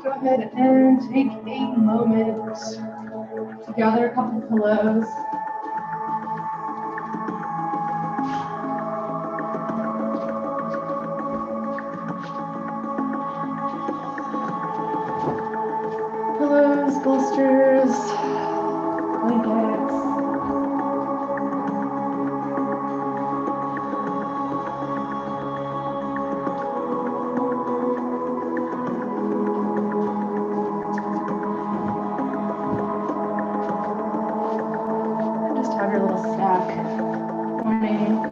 Go ahead and take a moment to gather a couple pillows. Pillows, bolsters, blankets. Just have your little snack morning.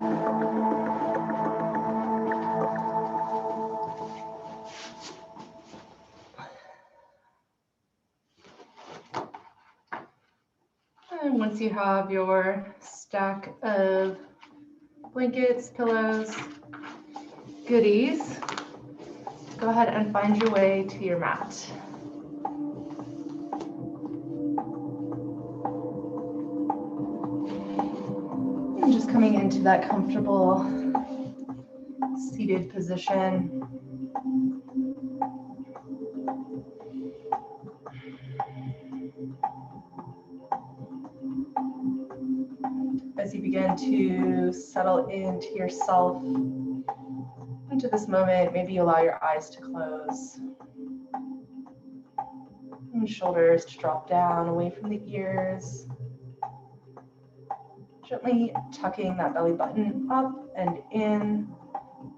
And once you have your stack of blankets, pillows, goodies, go ahead and find your way to your mat. And just coming into that comfortable seated position. As you begin to settle into yourself, into this moment, maybe allow your eyes to close and shoulders to drop down away from the ears. Gently tucking that belly button up and in,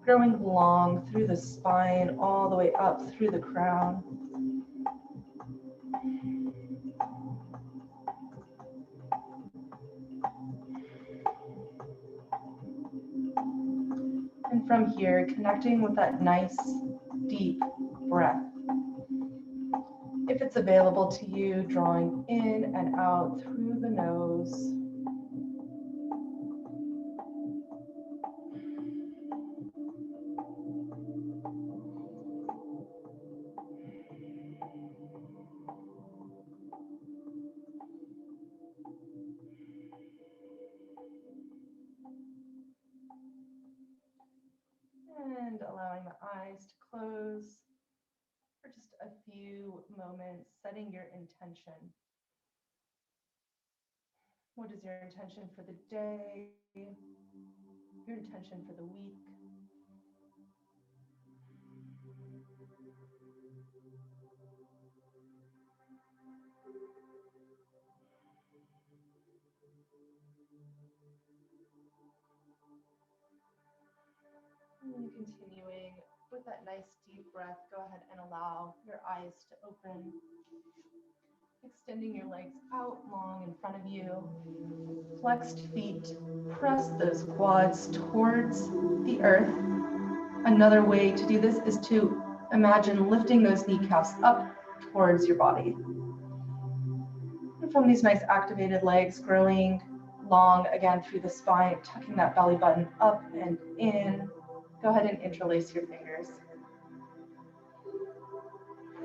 growing long through the spine, all the way up through the crown. And from here, connecting with that nice, deep breath. If it's available to you, drawing in and out through the nose. And allowing the eyes to close for just a few moments, setting your intention. What is your intention for the day? Your intention for the week? And continuing with that nice deep breath, go ahead and allow your eyes to open. Extending your legs out long in front of you. Flexed feet, press those quads towards the earth. Another way to do this is to imagine lifting those kneecaps up towards your body. And from these nice activated legs, growing long again through the spine, tucking that belly button up and in. Go ahead and interlace your fingers.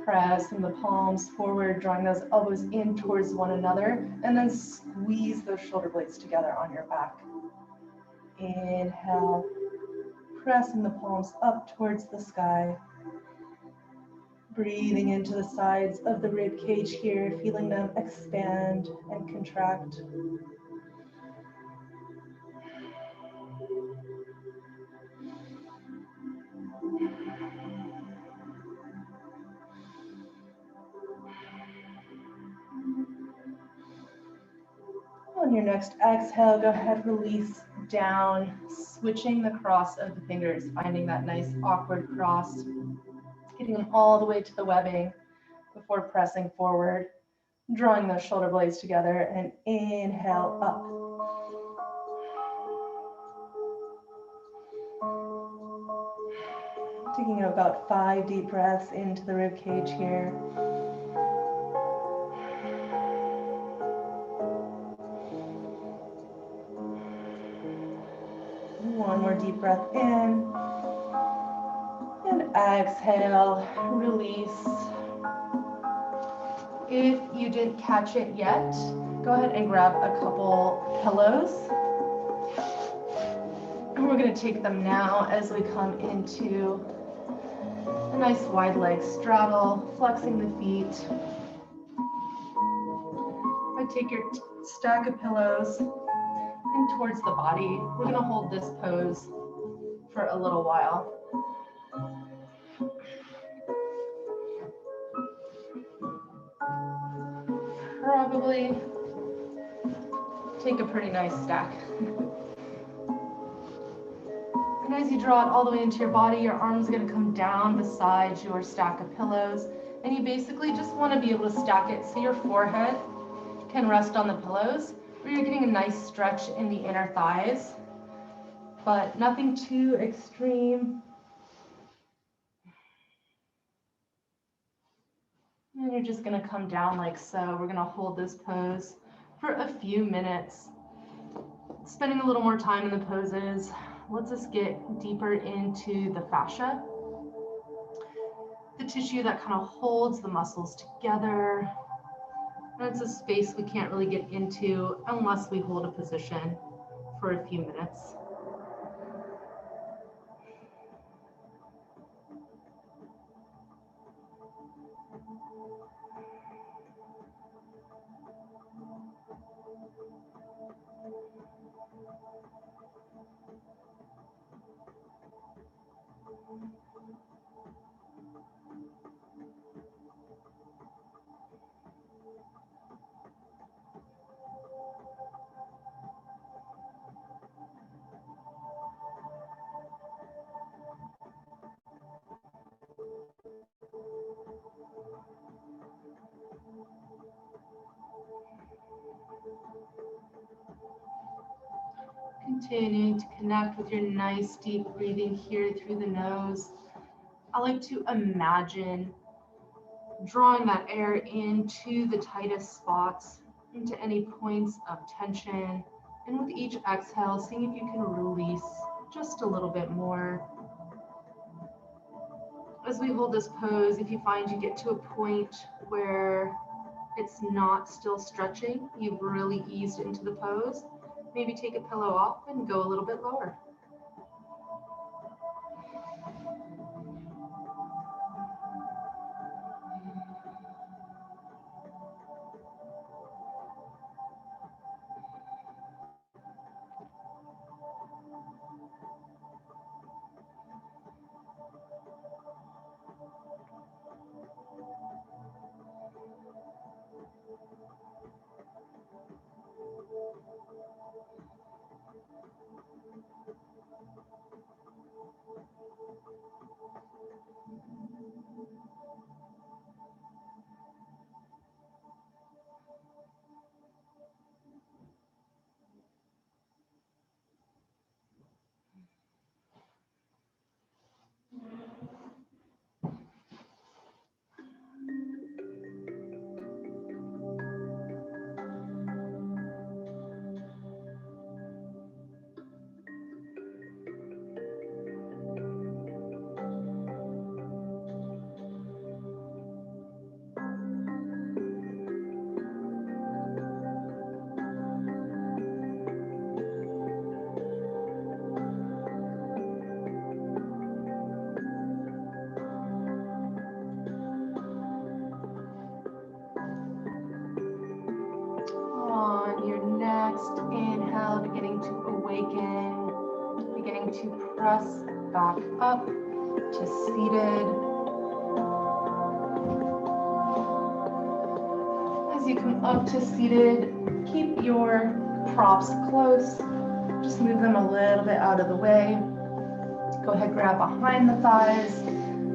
Press in the palms forward, drawing those elbows in towards one another, and then squeeze those shoulder blades together on your back. Inhale, pressing the palms up towards the sky. Breathing into the sides of the rib cage here, feeling them expand and contract. On your next exhale, go ahead, release down, switching the cross of the fingers, finding that nice awkward cross, getting them all the way to the webbing before pressing forward, drawing those shoulder blades together, and inhale up. Taking about 5 deep breaths into the rib cage here. One more deep breath in. And exhale, release. If you didn't catch it yet, go ahead and grab a couple pillows. And we're going to take them now as we come into A nice wide leg straddle, flexing the feet. I take your stack of pillows in towards the body. We're gonna hold this pose for a little while. Probably take a pretty nice stack. And as you draw it all the way into your body, your arm's gonna come down beside your stack of pillows. And you basically just wanna be able to stack it so your forehead can rest on the pillows, where you're getting a nice stretch in the inner thighs, but nothing too extreme. And you're just gonna come down like so. We're gonna hold this pose for a few minutes, spending a little more time in the poses. Lets us get deeper into the fascia, the tissue that kind of holds the muscles together. And it's a space we can't really get into unless we hold a position for a few minutes. Continuing to connect with your nice deep breathing here through the nose. I like to imagine drawing that air into the tightest spots, into any points of tension. And with each exhale, seeing if you can release just a little bit more. As we hold this pose, if you find you get to a point where it's not still stretching, you've really eased into the pose, maybe take a pillow off and go a little bit lower. On your next inhale, beginning to awaken, beginning to press back up to seated. As you come up to seated, keep your props close. Just move them a little bit out of the way. Go ahead, grab behind the thighs,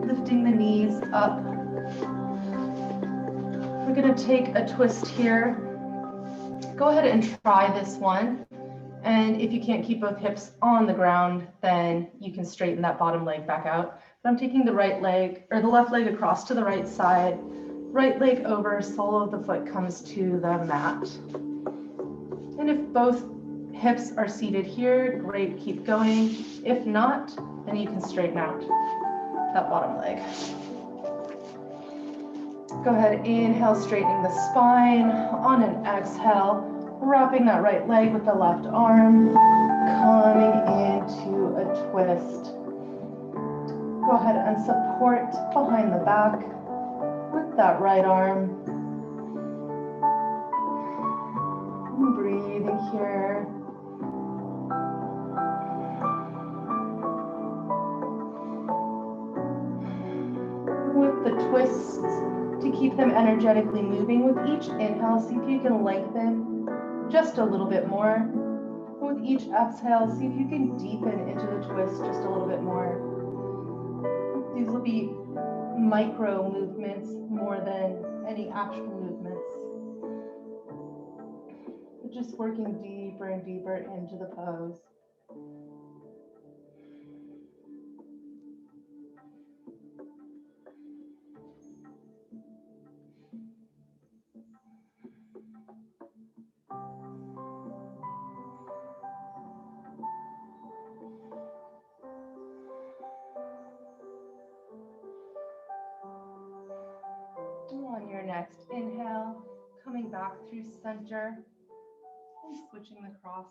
lifting the knees up. We're going to take a twist here. Go ahead and try this one. And if you can't keep both hips on the ground, then you can straighten that bottom leg back out. But I'm taking the right leg, or the left leg across to the right side, right leg over, sole of the foot comes to the mat. And if both hips are seated here, great, keep going. If not, then you can straighten out that bottom leg. Go ahead, inhale, straightening the spine. On an exhale, wrapping that right leg with the left arm, coming into a twist. Go ahead and support behind the back with that right arm. And breathing here. With the twists to keep them energetically moving. With each inhale, see if you can lengthen just a little bit more. With each exhale, see if you can deepen into the twist just a little bit more. These will be micro movements more than any actual movements. Just working deeper and deeper into the pose. On your next inhale, coming back through center and switching the cross.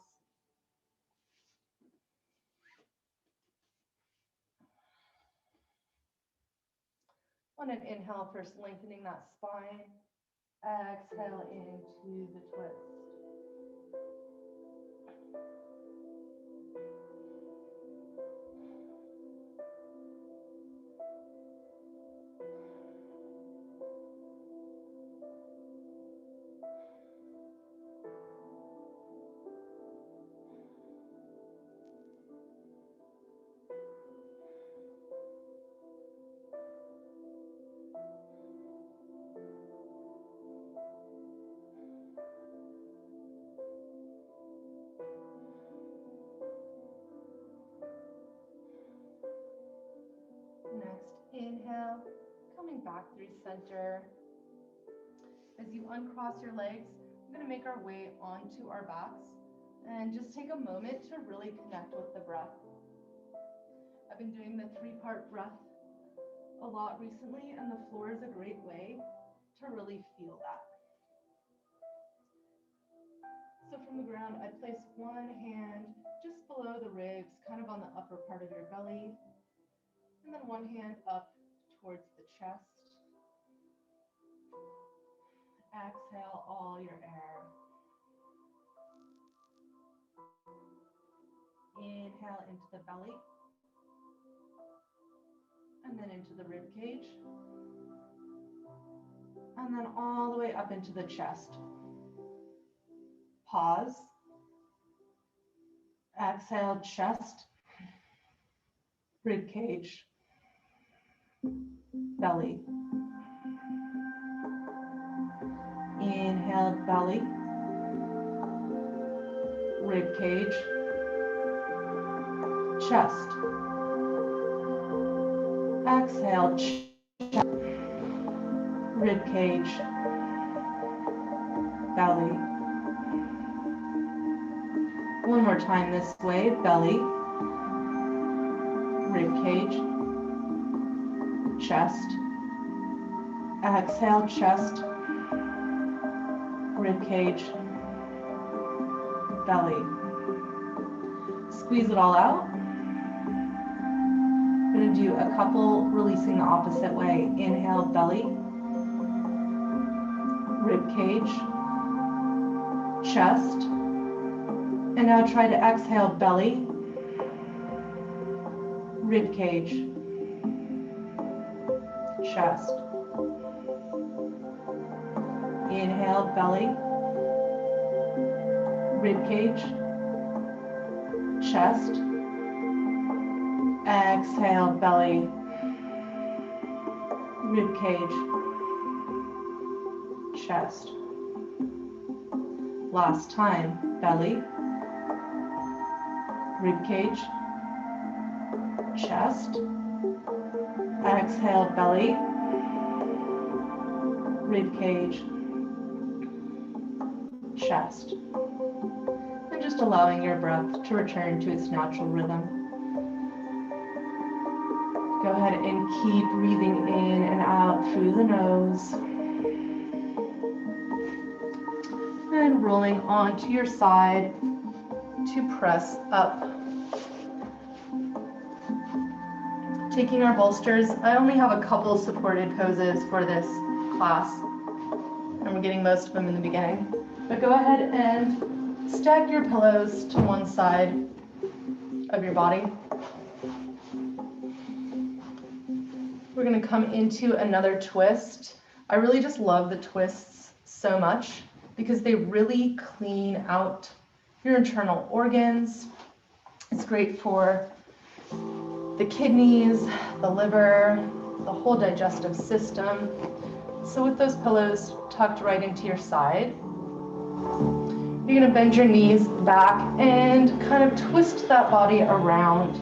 On an inhale, first lengthening that spine. Exhale into the twist. Next inhale, coming back through center. As you uncross your legs, we're going to make our way onto our backs and just take a moment to really connect with the breath. I've been doing the 3-part breath a lot recently, and the floor is a great way to really feel that. So from the ground, I place one hand just below the ribs, kind of on the upper part of your belly, and then one hand up towards the chest. Exhale all your air. Inhale into the belly, and then into the rib cage, and then all the way up into the chest. Pause. Exhale, chest, rib cage, belly. Inhale, belly, rib cage, chest. Exhale, chest, rib cage, belly. One more time this way, belly, rib cage, chest. Exhale, chest, rib cage, belly. Squeeze it all out. I'm going to do a couple releasing the opposite way. Inhale, belly, rib cage, chest. And now try to exhale, belly, rib cage, chest. Inhale, belly, rib cage, chest. Exhale, belly, rib cage, chest. Last time, belly, rib cage, chest. Exhale, belly, rib cage, chest. And just allowing your breath to return to its natural rhythm. Go ahead and keep breathing in and out through the nose. And rolling onto your side to press up Taking our bolsters. I only have a couple supported poses for this class, and we're getting most of them in the beginning. But go ahead and stack your pillows to one side of your body. We're going to come into another twist. I really just love the twists so much because they really clean out your internal organs. It's great for the kidneys, the liver, the whole digestive system. So with those pillows tucked right into your side, you're going to bend your knees back and kind of twist that body around,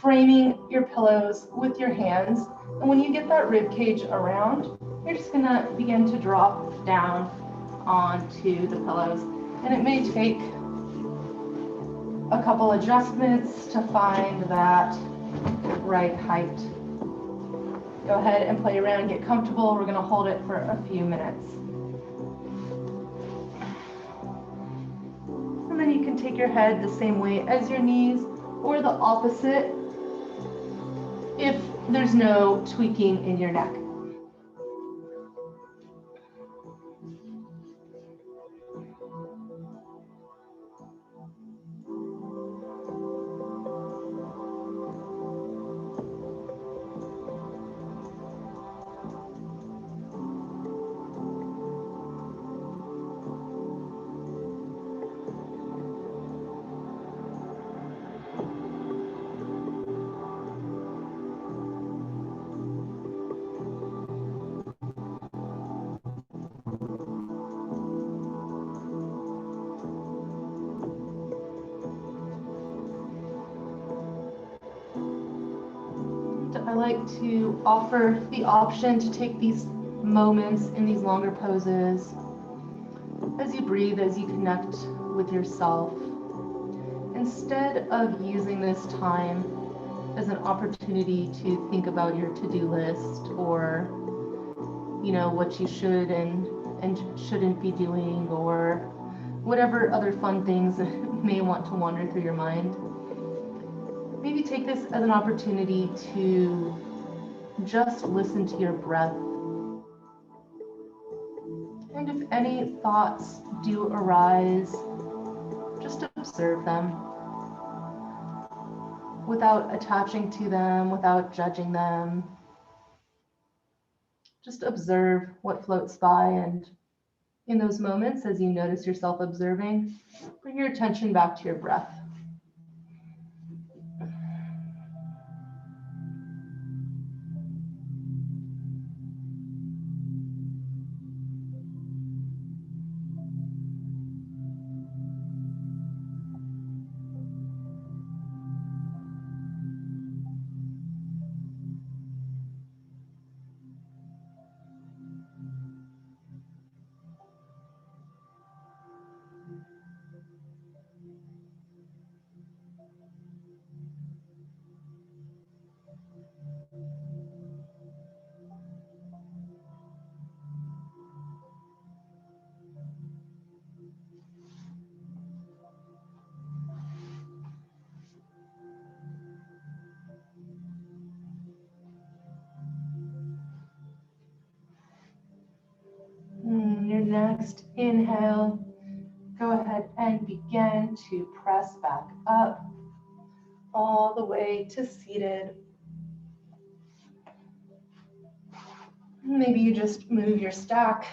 framing your pillows with your hands. And when you get that rib cage around, you're just going to begin to drop down onto the pillows. And it may take a couple adjustments to find that right height. Go ahead and play around, get comfortable. We're going to hold it for a few minutes. And then you can take your head the same way as your knees or the opposite if there's no tweaking in your neck. I like to offer the option to take these moments in these longer poses as you breathe, as you connect with yourself, instead of using this time as an opportunity to think about your to-do list or, you know, what you should and shouldn't be doing, or whatever other fun things may want to wander through your mind. Maybe take this as an opportunity to just listen to your breath. And if any thoughts do arise, just observe them without attaching to them, without judging them. Just observe what floats by, and in those moments, as you notice yourself observing, bring your attention back to your breath. Your next inhale, go ahead and begin to press back up all the way to seated. Maybe you just move your stack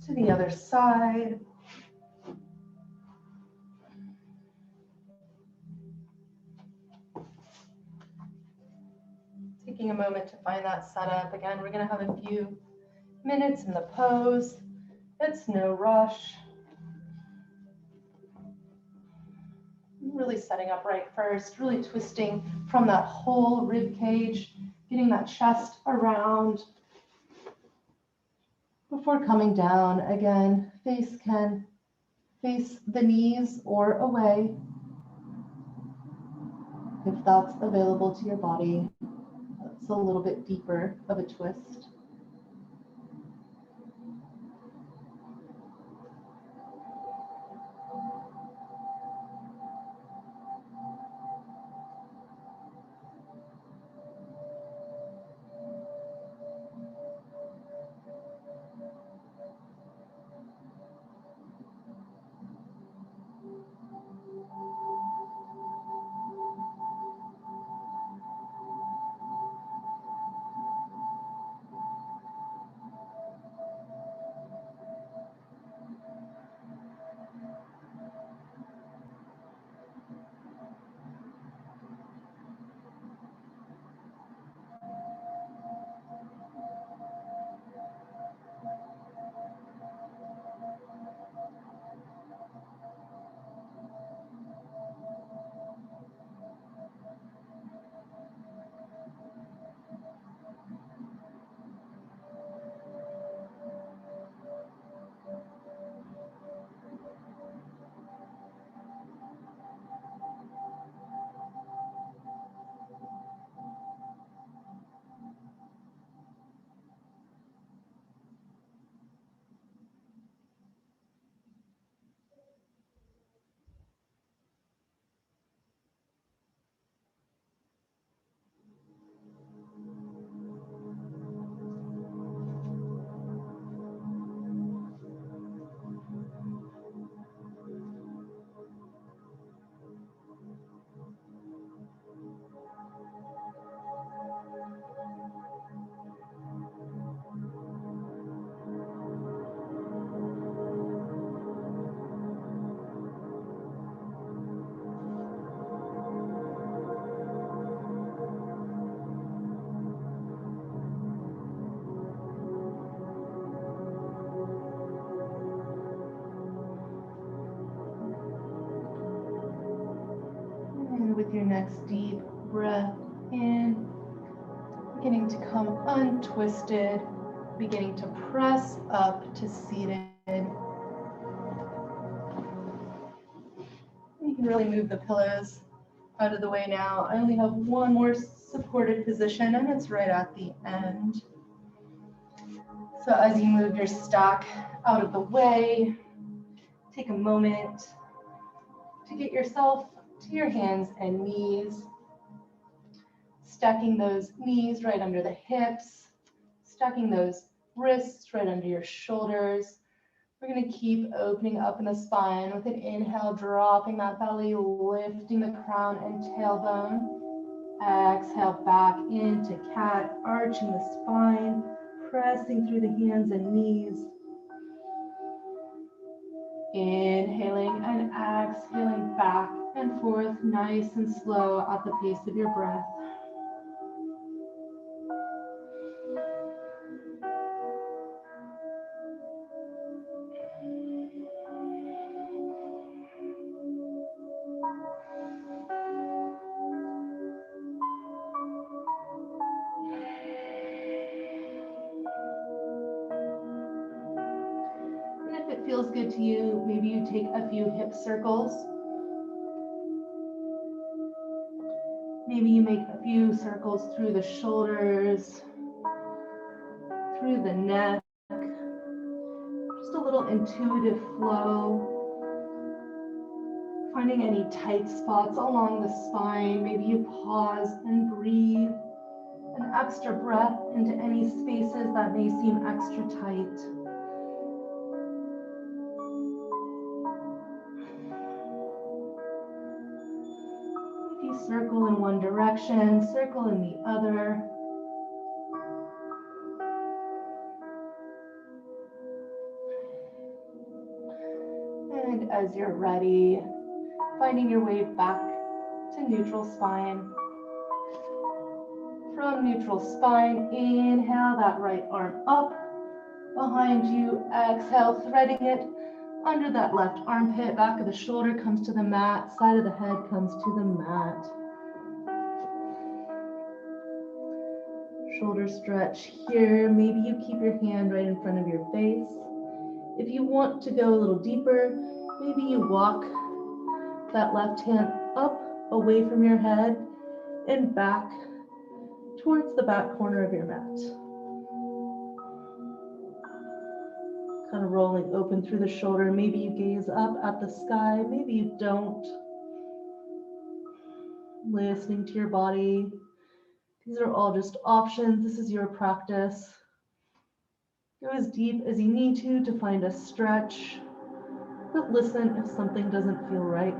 to the other side. Taking a moment to find that setup. Again, we're going to have a few minutes in the pose. It's no rush. Really setting up right first, really twisting from that whole rib cage, getting that chest around before coming down. Again, face can face the knees or away if that's available to your body. That's a little bit deeper of a twist. next deep breath in, beginning to come untwisted, beginning to press up to seated. You can really move the pillows out of the way now. I only have one more supported position, and it's right at the end. So as you move your stack out of the way, take a moment to get yourself to your hands and knees, stacking those knees right under the hips, stacking those wrists right under your shoulders. We're going to keep opening up in the spine with an inhale, dropping that belly, lifting the crown and tailbone. Exhale back into cat, arching the spine, pressing through the hands and knees. Inhaling and exhaling back and forth, nice and slow at the pace of your breath. Feels good to you, maybe you take a few hip circles. Maybe you make a few circles through the shoulders, through the neck. Just a little intuitive flow. Finding any tight spots along the spine. Maybe you pause and breathe an extra breath into any spaces that may seem extra tight. Circle in one direction, circle in the other. And as you're ready, finding your way back to neutral spine. From neutral spine, inhale that right arm up behind you. Exhale, threading it under that left armpit. Back of the shoulder comes to the mat. Side of the head comes to the mat. Shoulder stretch here. Maybe you keep your hand right in front of your face. If you want to go a little deeper, maybe you walk that left hand up away from your head and back towards the back corner of your mat. Kind of rolling open through the shoulder. Maybe you gaze up at the sky. Maybe you don't. Listening to your body. These are all just options. This is your practice. Go as deep as you need to find a stretch, but listen if something doesn't feel right.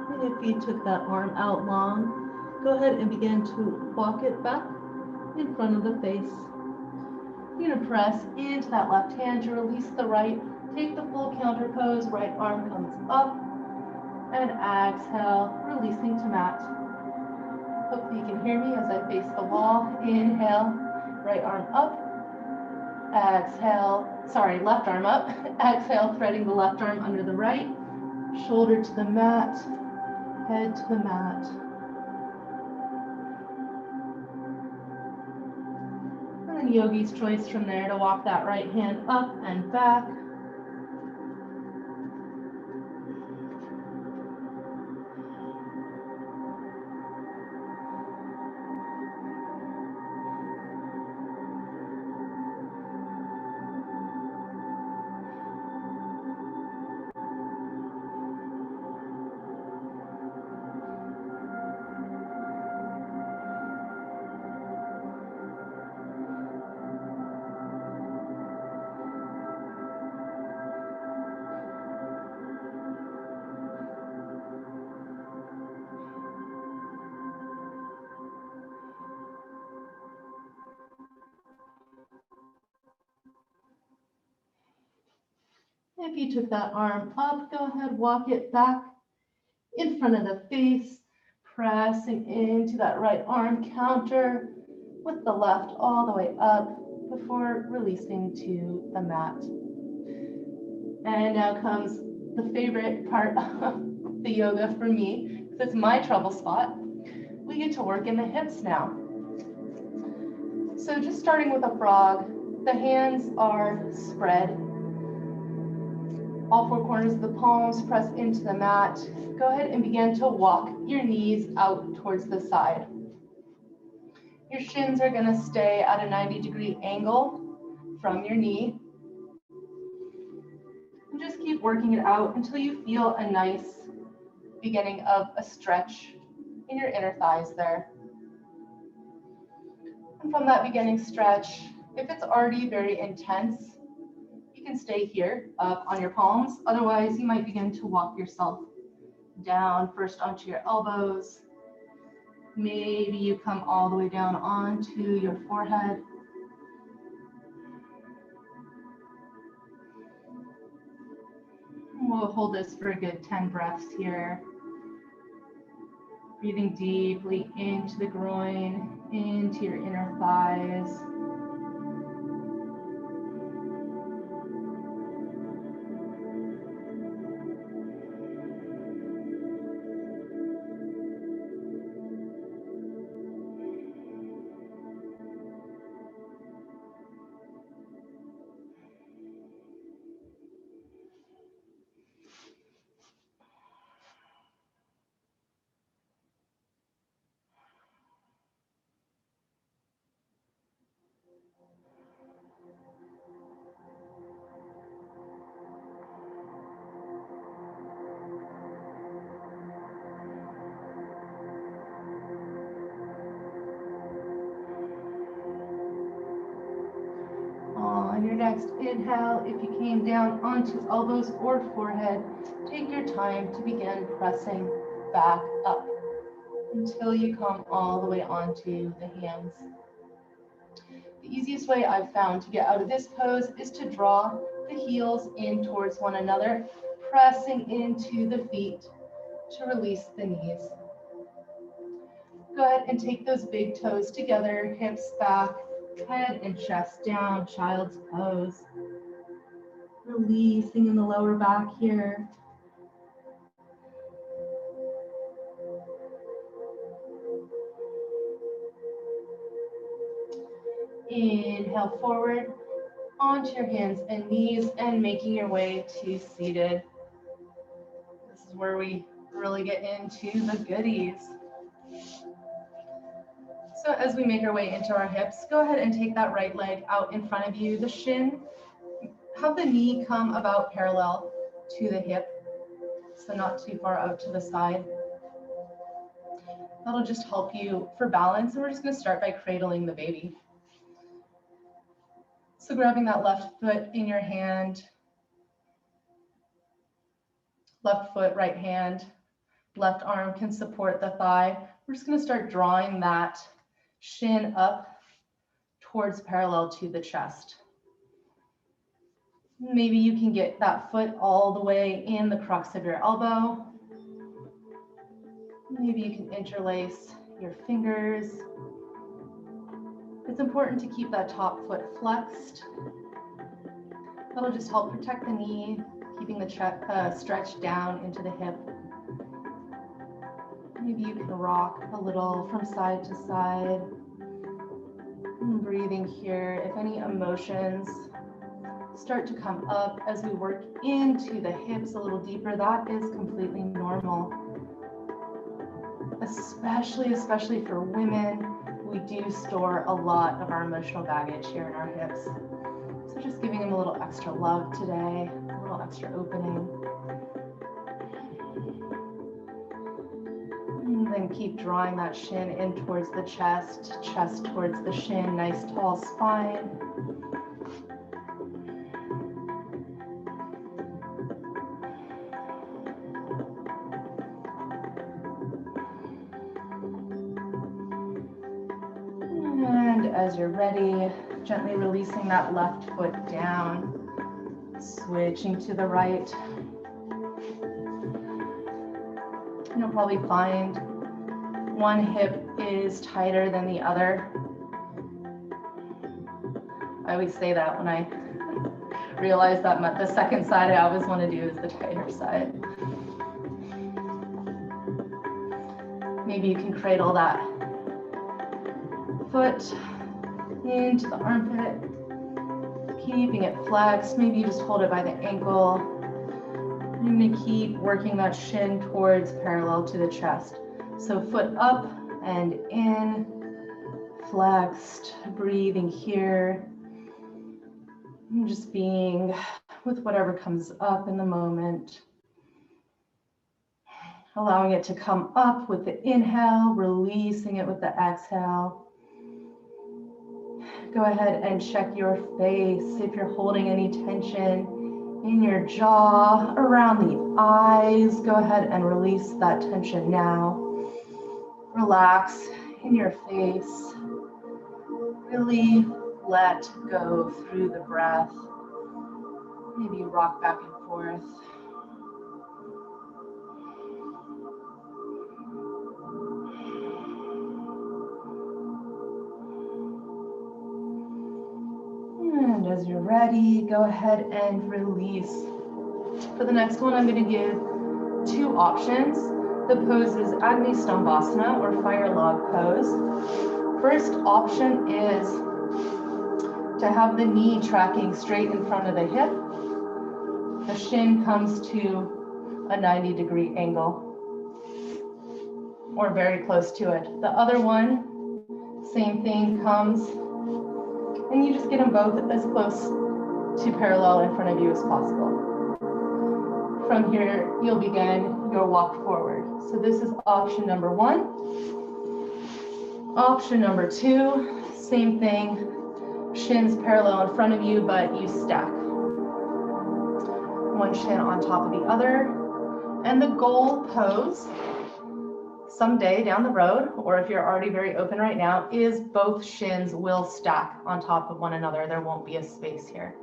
And if you took that arm out long, go ahead and begin to walk it back in front of the face. You're going to press into that left hand to release the right. Take the full counter pose. Right arm comes up. And exhale, releasing to mat. Hopefully you can hear me as I face the wall. Inhale, right arm up. Exhale, sorry, left arm up. Exhale, threading the left arm under the right. Shoulder to the mat, head to the mat. And then yogi's choice from there to walk that right hand up and back. If you took that arm up, go ahead, walk it back in front of the face, pressing into that right arm, counter with the left all the way up before releasing to the mat. And now comes the favorite part of the yoga for me, because it's my trouble spot. We get to work in the hips now. So just starting with a frog, the hands are spread. All four corners of the palms press into the mat. Go ahead and begin to walk your knees out towards the side. Your shins are going to stay at a 90-degree angle from your knee. And just keep working it out until you feel a nice beginning of a stretch in your inner thighs there. And from that beginning stretch, if it's already very intense, you can stay here up on your palms. Otherwise, you might begin to walk yourself down first onto your elbows. Maybe you come all the way down onto your forehead. We'll hold this for a good 10 breaths here. Breathing deeply into the groin, into your inner thighs. On your next inhale, if you came down onto elbows or forehead, take your time to begin pressing back up until you come all the way onto the hands. The easiest way I've found to get out of this pose is to draw the heels in towards one another, pressing into the feet to release the knees. Go ahead and take those big toes together, hips back, head and chest down, child's pose. Releasing in the lower back here. Inhale forward onto your hands and knees and making your way to seated. This is where we really get into the goodies. So as we make our way into our hips, go ahead and take that right leg out in front of you. The shin, have the knee come about parallel to the hip, so not too far out to the side. That'll just help you for balance, and we're just going to start by cradling the baby. So grabbing that left foot in your hand, left foot, right hand, left arm can support the thigh. We're just going to start drawing that shin up towards parallel to the chest. Maybe you can get that foot all the way in the crux of your elbow. Maybe you can interlace your fingers. It's important to keep that top foot flexed. That'll just help protect the knee, keeping the stretch down into the hip. Maybe you can rock a little from side to side. And breathing here. If any emotions start to come up as we work into the hips a little deeper, that is completely normal. Especially for women, we do store a lot of our emotional baggage here in our hips. So just giving them a little extra love today, a little extra opening. And then keep drawing that shin in towards the chest, chest towards the shin, nice tall spine. And as you're ready, gently releasing that left foot down. Switching to the right. You'll probably find one hip is tighter than the other. I always say that when I realize that the second side I always want to do is the tighter side. Maybe you can cradle that foot into the armpit, keeping it flexed. Maybe you just hold it by the ankle. You're going to keep working that shin towards parallel to the chest. So foot up and in, flexed, breathing here. And just being with whatever comes up in the moment. Allowing it to come up with the inhale, releasing it with the exhale. Go ahead and check your face if you're holding any tension in your jaw, around the eyes. Go ahead and release that tension now. Relax in your face. Really let go through the breath. Maybe rock back and forth. And as you're ready, go ahead and release. For the next one, I'm going to give two options. The pose is Agni Stambhasana or fire log pose. First option is to have the knee tracking straight in front of the hip. The shin comes to a 90-degree angle or very close to it. The other one, same thing, comes and you just get them both as close to parallel in front of you as possible. From here, you'll begin your walk forward. So this is option number one. Option number two, same thing, shins parallel in front of you, but you stack. One shin on top of the other. And the goal pose, someday down the road, or if you're already very open right now, is both shins will stack on top of one another. There won't be a space here.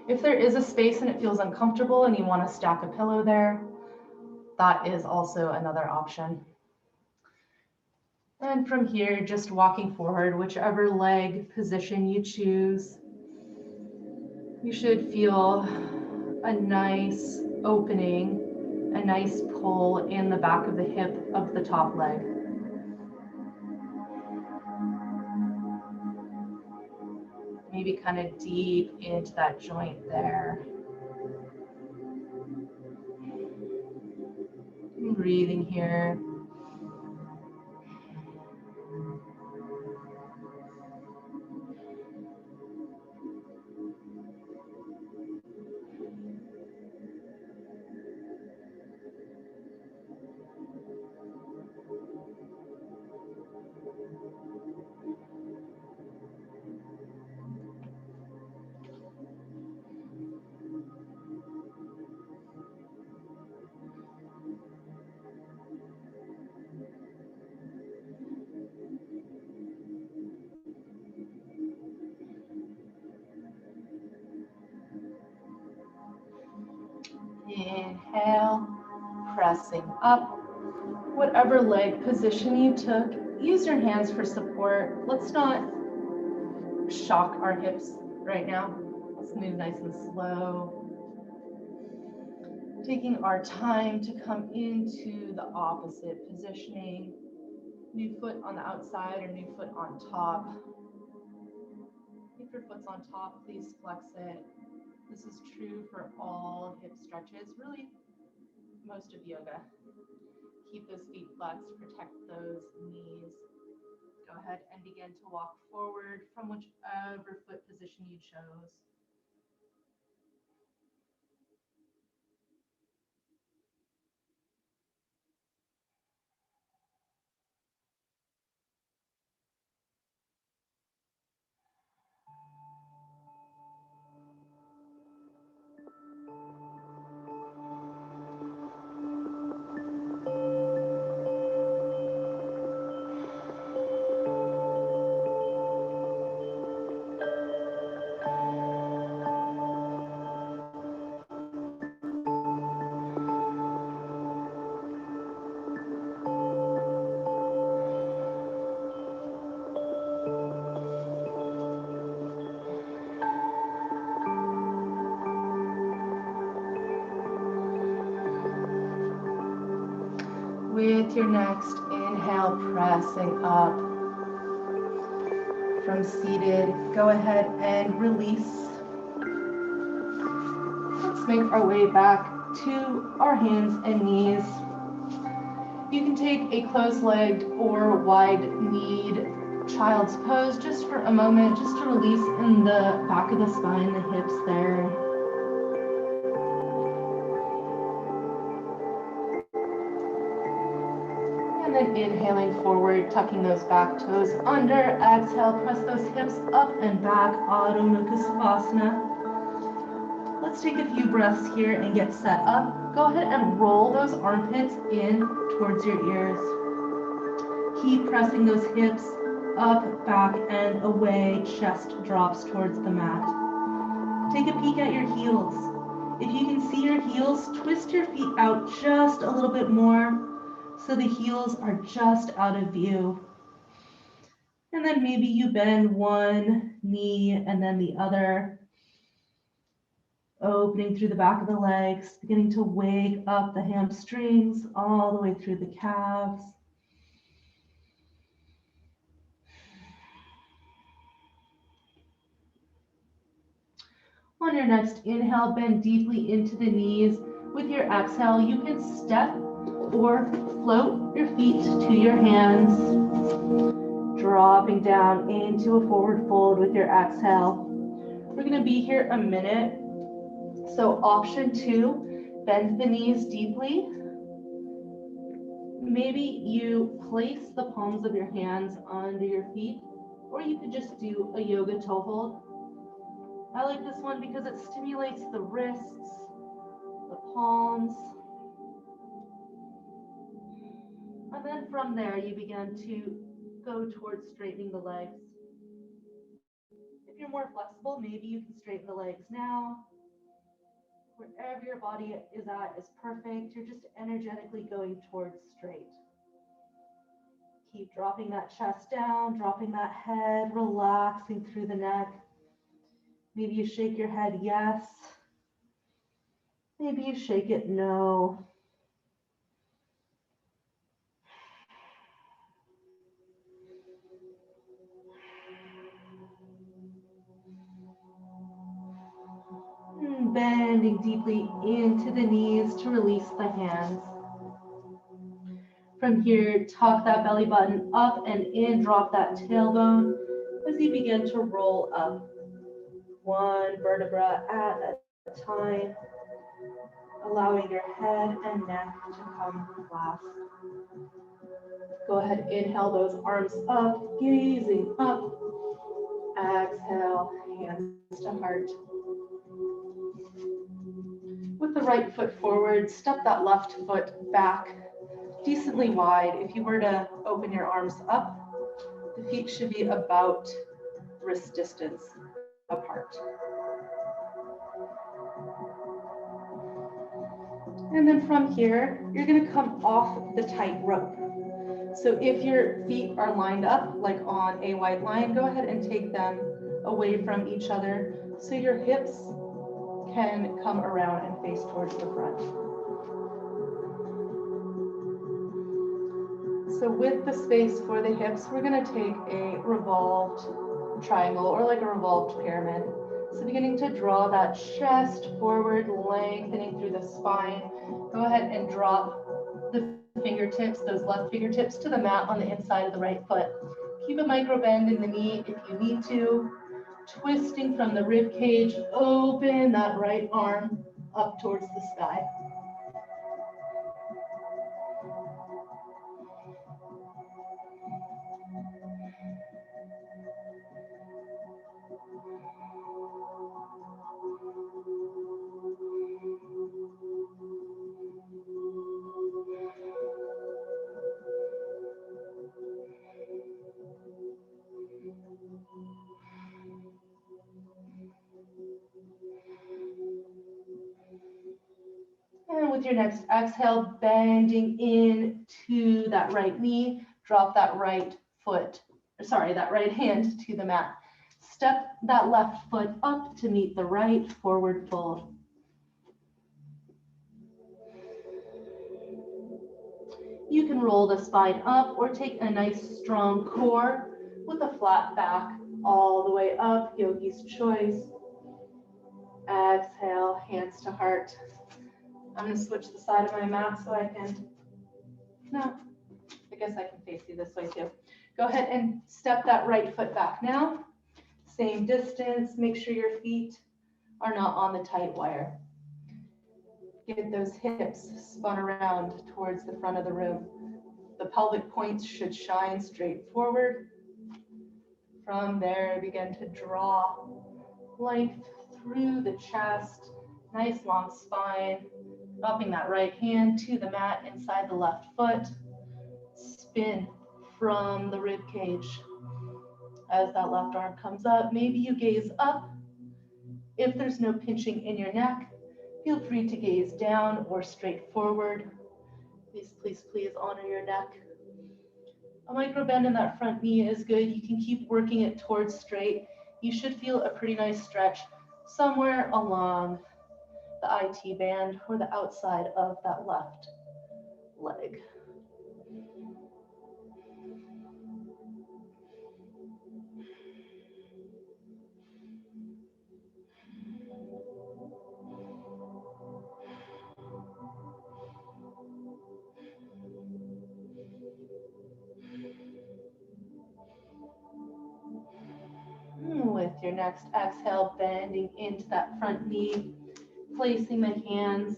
If there is a space and it feels uncomfortable and you want to stack a pillow there, that is also another option. And from here, just walking forward, whichever leg position you choose, you should feel a nice opening, a nice pull in the back of the hip of the top leg. Maybe kind of deep into that joint there. Breathing here. Inhale, pressing up. Whatever leg position you took, use your hands for support. Let's not shock our hips right now. Let's move nice and slow. Taking our time to come into the opposite positioning. New foot on the outside or new foot on top. If your foot's on top, please flex it. This is true for all hip stretches, really most of yoga. Keep those feet flexed, protect those knees. Go ahead and begin to walk forward from whichever foot position you chose. With your next inhale, pressing up from seated, go ahead and release. Let's make our way back to our hands and knees. You can take a closed-legged or wide-kneed child's pose just for a moment, just to release in the back of the spine, the hips there. And then inhaling forward, tucking those back toes under. Exhale, press those hips up and back, Adho Mukha Savasana. Let's take a few breaths here and get set up. Go ahead and roll those armpits in towards your ears. Keep pressing those hips up, back, and away. Chest drops towards the mat. Take a peek at your heels. If you can see your heels, twist your feet out just a little bit more so the heels are just out of view. And then maybe you bend one knee and then the other, opening through the back of the legs, beginning to wake up the hamstrings all the way through the calves. On your next inhale, bend deeply into the knees. With your exhale, you can step or float your feet to your hands, dropping down into a forward fold with your exhale. We're going to be here a minute. So option 2, bend the knees deeply. Maybe you place the palms of your hands under your feet, or you could just do a yoga toe hold. I like this one because it stimulates the wrists, the palms. And then from there, you begin to go towards straightening the legs. If you're more flexible, maybe you can straighten the legs now. Wherever your body is at is perfect. You're just energetically going towards straight. Keep dropping that chest down, dropping that head, relaxing through the neck. Maybe you shake your head yes. Maybe you shake it no. Bending deeply into the knees to release the hands. From here, tuck that belly button up and in, drop that tailbone as you begin to roll up. One vertebra at a time, allowing your head and neck to come last. Go ahead, inhale those arms up, gazing up. Exhale, hands to heart. With the right foot forward, step that left foot back decently wide. If you were to open your arms up, the feet should be about wrist distance apart. And then from here, you're going to come off the tight rope. So if your feet are lined up like on a white line, go ahead and take them away from each other so your hips can come around and face towards the front. So with the space for the hips, we're going to take a revolved triangle or like a revolved pyramid. So beginning to draw that chest forward, lengthening through the spine. Go ahead and drop the fingertips, those left fingertips, to the mat on the inside of the right foot. Keep a micro bend in the knee if you need to. Twisting from the rib cage, open that right arm up towards the sky. And with your next exhale, bending into that right knee, drop that right hand to the mat. Step that left foot up to meet the right, forward fold. You can roll the spine up or take a nice strong core with a flat back all the way up, yogi's choice. Exhale, hands to heart. I'm going to switch the side of my mat so I can, no, I guess I can face you this way too. Go ahead and step that right foot back now. Same distance, make sure your feet are not on the tight wire. Get those hips spun around towards the front of the room. The pelvic points should shine straight forward. From there, begin to draw length through the chest, nice long spine, dropping that right hand to the mat inside the left foot. Spin from the rib cage. As that left arm comes up, maybe you gaze up. If there's no pinching in your neck, feel free to gaze down or straight forward. Please, please, please honor your neck. A micro bend in that front knee is good. You can keep working it towards straight. You should feel a pretty nice stretch somewhere along the IT band or the outside of that left leg. With your next exhale, bending into that front knee, placing the hands,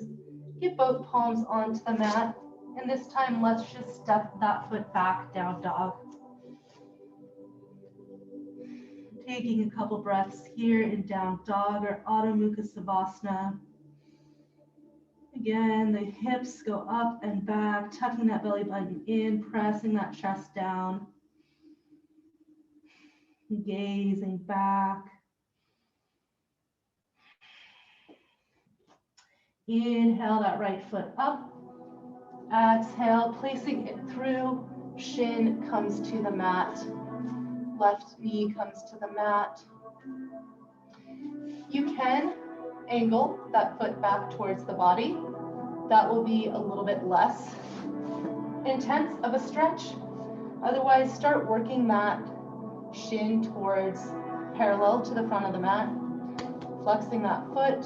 get both palms onto the mat, and this time let's just step that foot back, down dog. Taking a couple breaths here in down dog or Adho Mukha Savasana. Again, the hips go up and back, tucking that belly button in, pressing that chest down. Gazing back. Inhale that right foot up. Exhale, placing it through. Shin comes to the mat. Left knee comes to the mat. You can angle that foot back towards the body. That will be a little bit less intense of a stretch. Otherwise, start working that shin towards parallel to the front of the mat, flexing that foot,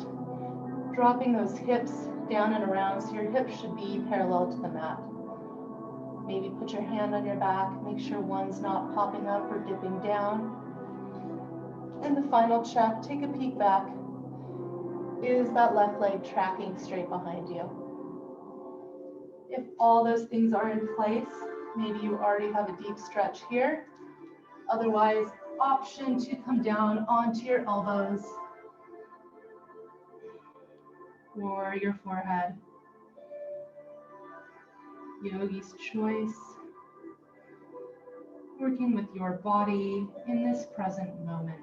dropping those hips down and around so your hips should be parallel to the mat. Maybe put your hand on your back, make sure one's not popping up or dipping down. And the final check, take a peek back. Is that left leg tracking straight behind you? If all those things are in place, maybe you already have a deep stretch here. Otherwise, option to come down onto your elbows or your forehead. Yogi's choice. Working with your body in this present moment.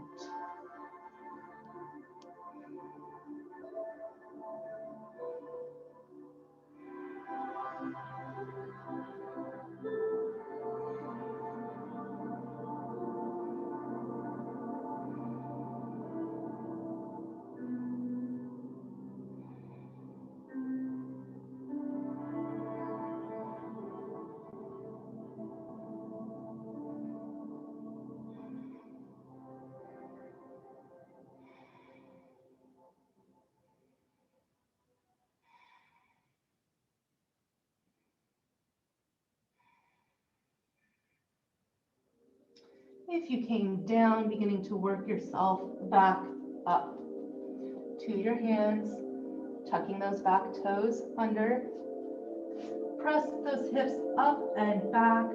If you came down, beginning to work yourself back up to your hands, tucking those back toes under. Press those hips up and back,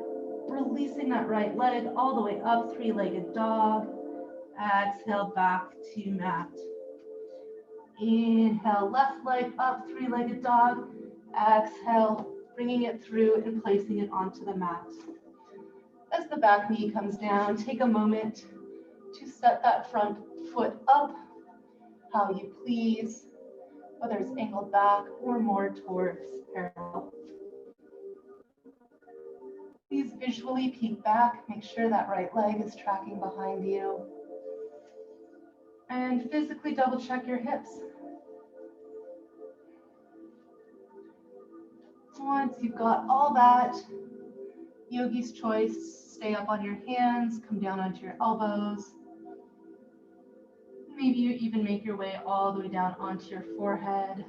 releasing that right leg all the way up, three-legged dog. Exhale back to mat. Inhale, left leg up, three-legged dog. Exhale, bringing it through and placing it onto the mat. As the back knee comes down, take a moment to set that front foot up how you please, whether it's angled back or more towards parallel. Please visually peek back, make sure that right leg is tracking behind you, and physically double check your hips. Once you've got all that, yogi's choice, stay up on your hands, come down onto your elbows. Maybe you even make your way all the way down onto your forehead.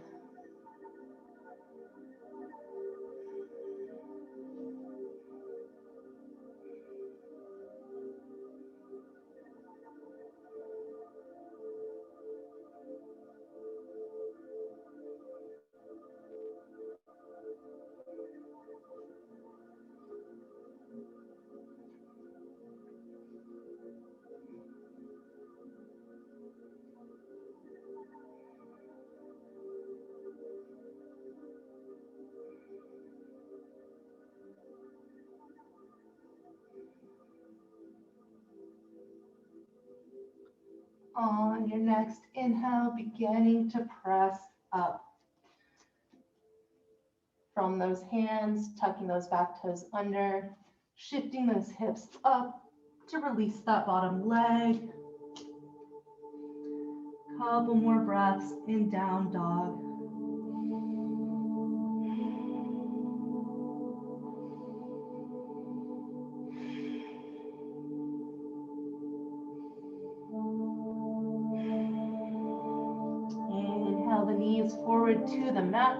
On your next inhale, beginning to press up from those hands, tucking those back toes under, shifting those hips up to release that bottom leg. Couple more breaths in down dog. Inhale the knees forward to the mat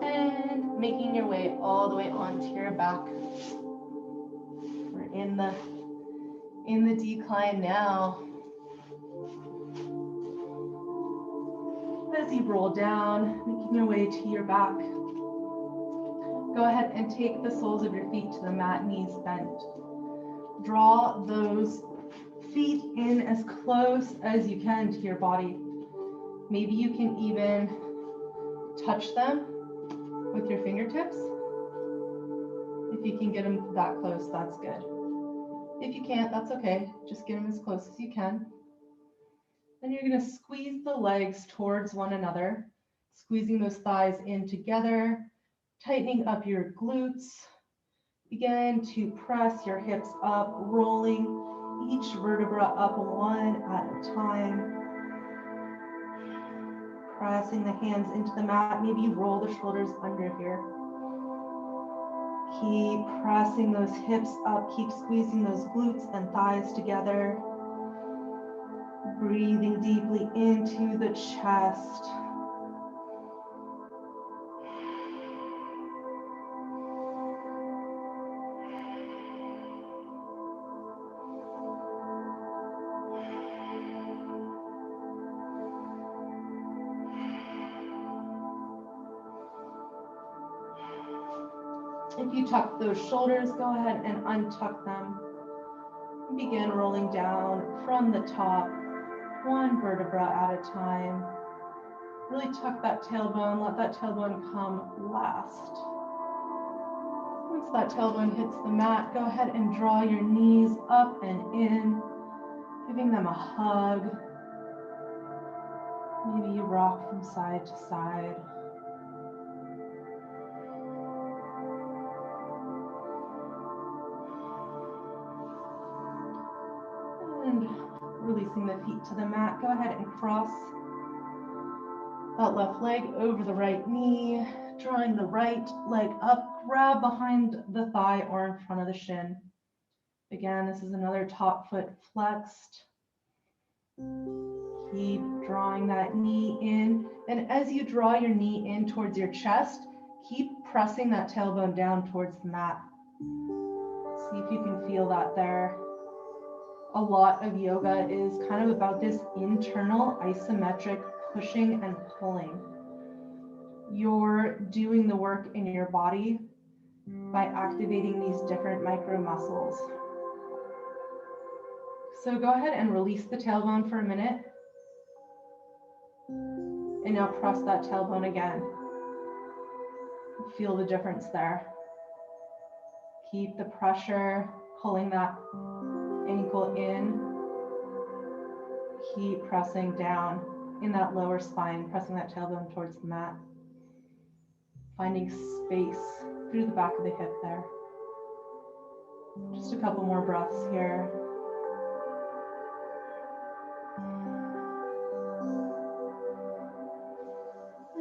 and making your way all the way onto your back. We're in the decline now. As you roll down, making your way to your back, go ahead and take the soles of your feet to the mat, knees bent. Draw those feet in as close as you can to your body. Maybe you can even touch them with your fingertips. If you can get them that close, that's good. If you can't, that's okay. Just get them as close as you can. Then you're going to squeeze the legs towards one another, squeezing those thighs in together, tightening up your glutes. Begin to press your hips up, rolling each vertebra up one at a time. Pressing the hands into the mat. Maybe you roll the shoulders under here. Keep pressing those hips up. Keep squeezing those glutes and thighs together. Breathing deeply into the chest. If you tuck those shoulders, go ahead and untuck them. Begin rolling down from the top, one vertebra at a time. Really tuck that tailbone, let that tailbone come last. Once that tailbone hits the mat, go ahead and draw your knees up and in, giving them a hug. Maybe you rock from side to side. And releasing the feet to the mat, go ahead and cross that left leg over the right knee, drawing the right leg up, grab behind the thigh or in front of the shin. Again, this is another top foot flexed. Keep drawing that knee in, and as you draw your knee in towards your chest, keep pressing that tailbone down towards the mat. See if you can feel that there. A lot of yoga is kind of about this internal isometric pushing and pulling. You're doing the work in your body by activating these different micro muscles. So go ahead and release the tailbone for a minute. And now press that tailbone again. Feel the difference there. Keep the pressure, pulling that ankle in. Keep pressing down in that lower spine, pressing that tailbone towards the mat. Finding space through the back of the hip there. Just a couple more breaths here.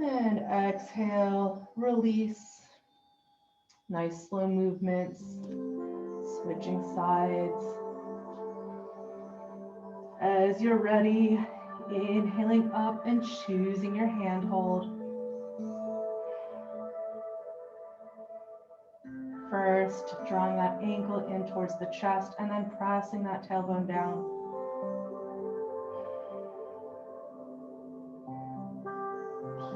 And exhale, release. Nice slow movements, switching sides. As you're ready, inhaling up and choosing your handhold. First, drawing that ankle in towards the chest and then pressing that tailbone down.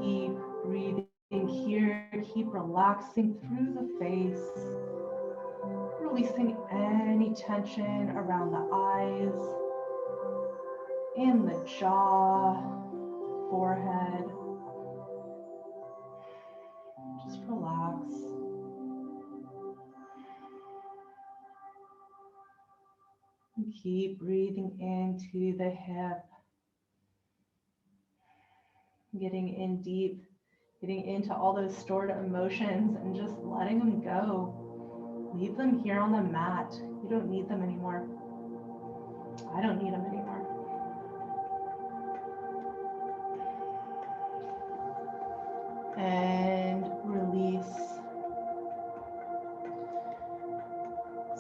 Keep breathing here. Keep relaxing through the face. Releasing any tension around the eyes, in the jaw, forehead. Just relax. And keep breathing into the hip. Getting in deep, getting into all those stored emotions and just letting them go. Leave them here on the mat. You don't need them anymore. I don't need them anymore. And release.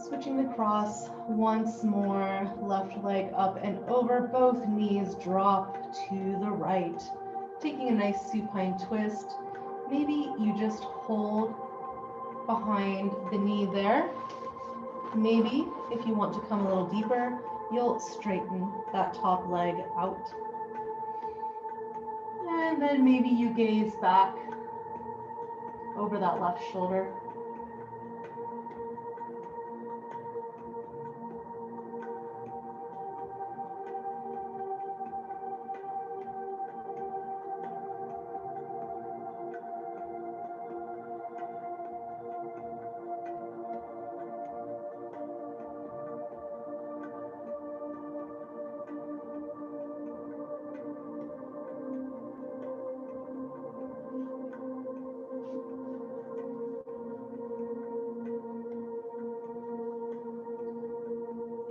Switching the cross once more, left leg up and over, both knees drop to the right. Taking a nice supine twist. Maybe you just hold behind the knee there. Maybe if you want to come a little deeper, you'll straighten that top leg out. And then maybe you gaze back over that left shoulder.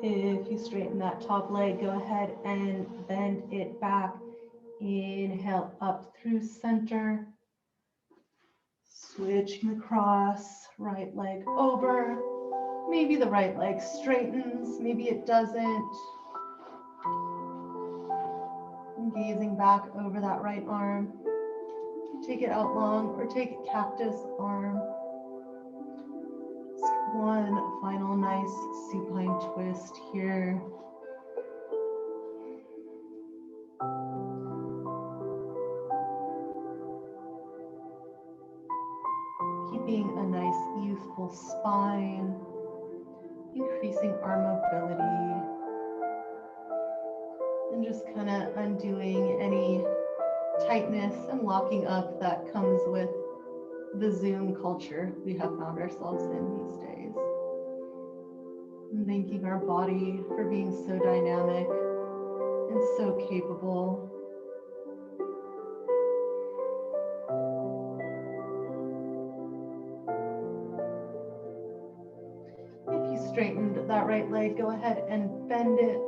If you straighten that top leg, go ahead and bend it back. Inhale up through center. Switching across, right leg over. Maybe the right leg straightens, maybe it doesn't. And gazing back over that right arm. Take it out long or take it cactus arm. Just one final nice supine twist here. Keeping a nice youthful spine, increasing arm mobility, and just kind of undoing any tightness and locking up that comes with the Zoom culture we have found ourselves in these days. And thanking our body for being so dynamic and so capable. If you straightened that right leg, go ahead and bend it,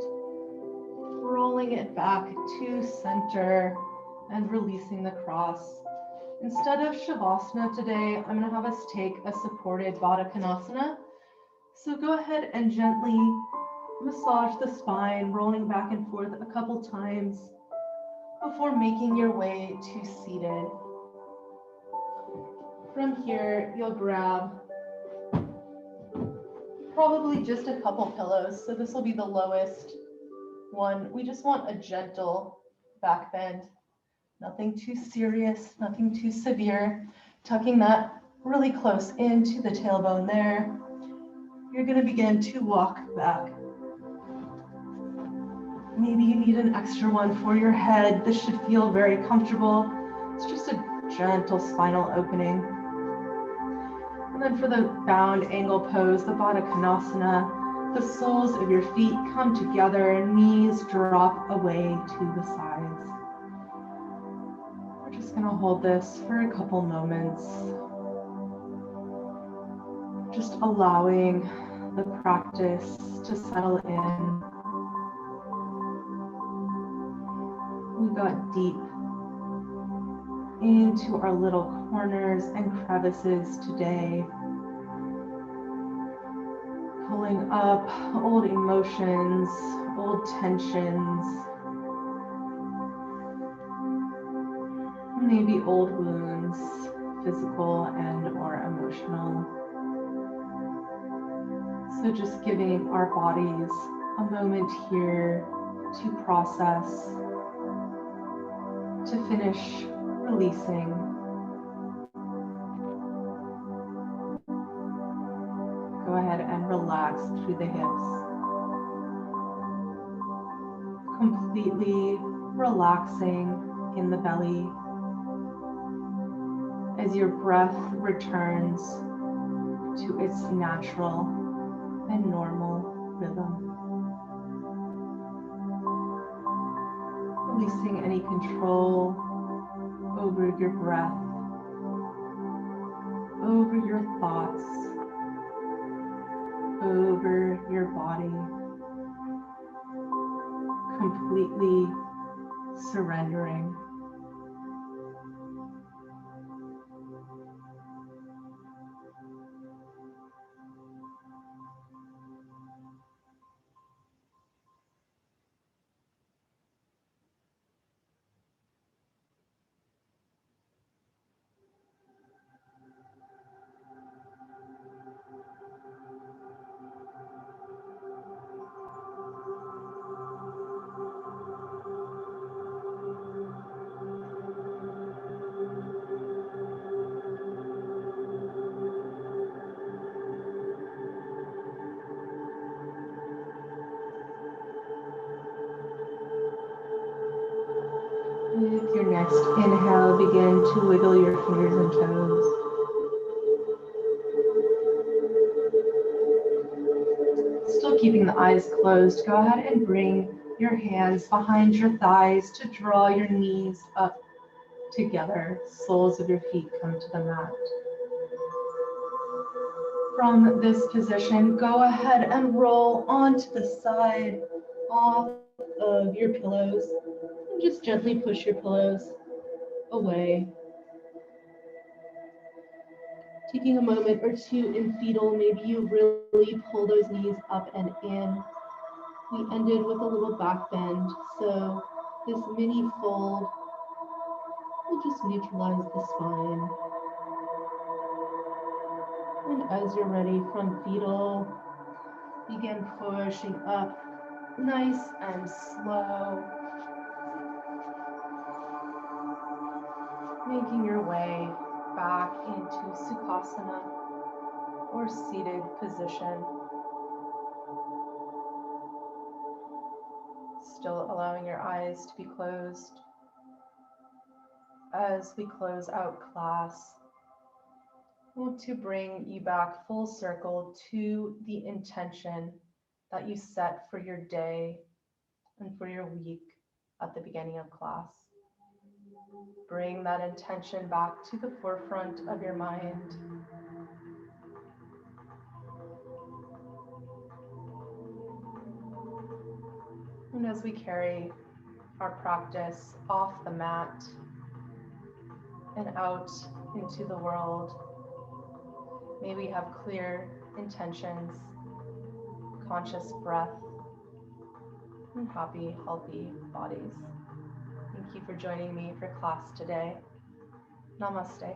rolling it back to center and releasing the cross. Instead of Shavasana today, I'm going to have us take a supported Baddha Konasana. So go ahead and gently massage the spine, rolling back and forth a couple times before making your way to seated. From here, you'll grab probably just a couple pillows. So this will be the lowest one. We just want a gentle back bend. Nothing too serious, nothing too severe. Tucking that really close into the tailbone there. You're going to begin to walk back. Maybe you need an extra one for your head. This should feel very comfortable. It's just a gentle spinal opening. And then for the bound angle pose, the Baddha Konasana, the soles of your feet come together, knees drop away to the sides. We're just going to hold this for a couple moments. Just allowing the practice to settle in. We got deep into our little corners and crevices today. Pulling up old emotions, old tensions, maybe old wounds, physical and or emotional. So just giving our bodies a moment here to process, to finish releasing. Go ahead and relax through the hips. Completely relaxing in the belly as your breath returns to its natural and normal rhythm. Releasing any control over your breath, over your thoughts, over your body. Completely surrendering. With your next inhale, begin to wiggle your fingers and toes. Still keeping the eyes closed, go ahead and bring your hands behind your thighs to draw your knees up together. Soles of your feet come to the mat. From this position, go ahead and roll onto the side off of your pillows. And just gently push your pillows away. Taking a moment or two in fetal, maybe you really pull those knees up and in. We ended with a little back bend, so this mini fold will just neutralize the spine. And as you're ready from fetal, begin pushing up nice and slow, making your way back into Sukhasana or seated position. Still allowing your eyes to be closed. As we close out class, I want to bring you back full circle to the intention that you set for your day and for your week at the beginning of class. Bring that intention back to the forefront of your mind. And as we carry our practice off the mat and out into the world, may we have clear intentions, conscious breath, and happy, healthy bodies. Thank you for joining me for class today. Namaste.